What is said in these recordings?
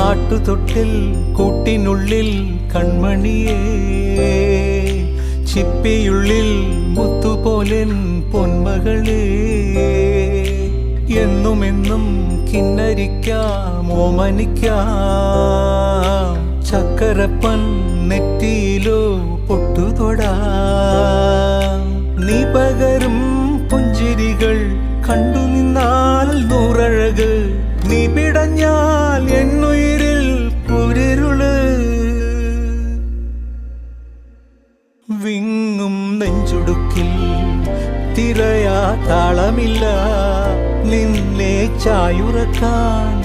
ആട്ടുതൊട്ടിൽ കൂട്ടിനുള്ളിൽ കൺമണിയേ, ചിപ്പിയുള്ളിൽ മുത്തുപോലെൻ പൊന്മകളേ, എന്നുമെന്നും കിന്നരിക്കാം ഓമനിക്കാം, ചക്കരപ്പൻ നെറ്റിയിലോ പൊട്ടുതൊടാം. നീ പകരും പുഞ്ചിരികൾ കണ്ടു നിന്നാൽ നൂറഴക്, നീ പിടഞ്ഞാൽ എന്നുയിരിൽ കുരിരുള്. വിങ്ങും നെഞ്ചുടുക്കിൽ തിരയാ താളമില്ല, നിന്നെ ചായുറക്കാൻ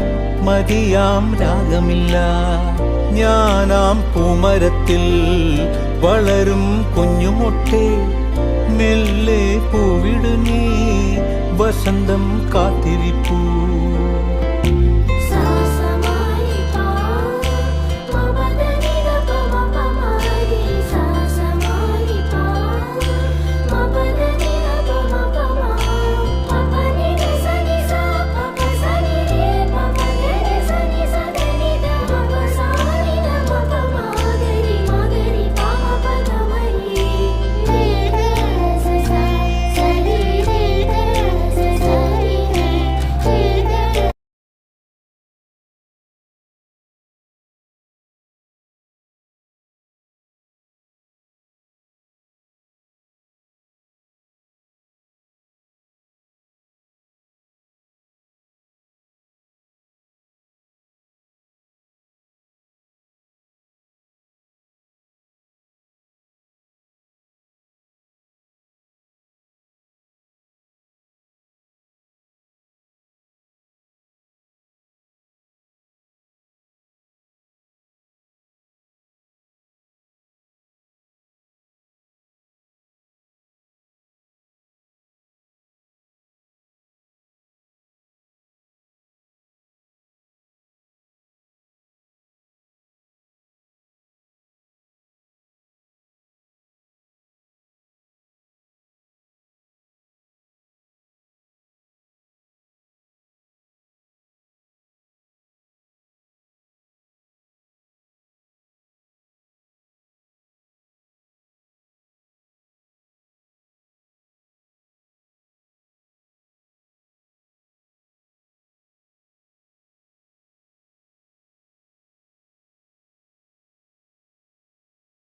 മതിയാം രാഗമില്ല. ഞാനാം പൂമരത്തിൽ വളരും കുഞ്ഞുമൊട്ടെ, മെല്ലെ പൂവിടു നീ വസന്തം കാത്തിരിപ്പൂ.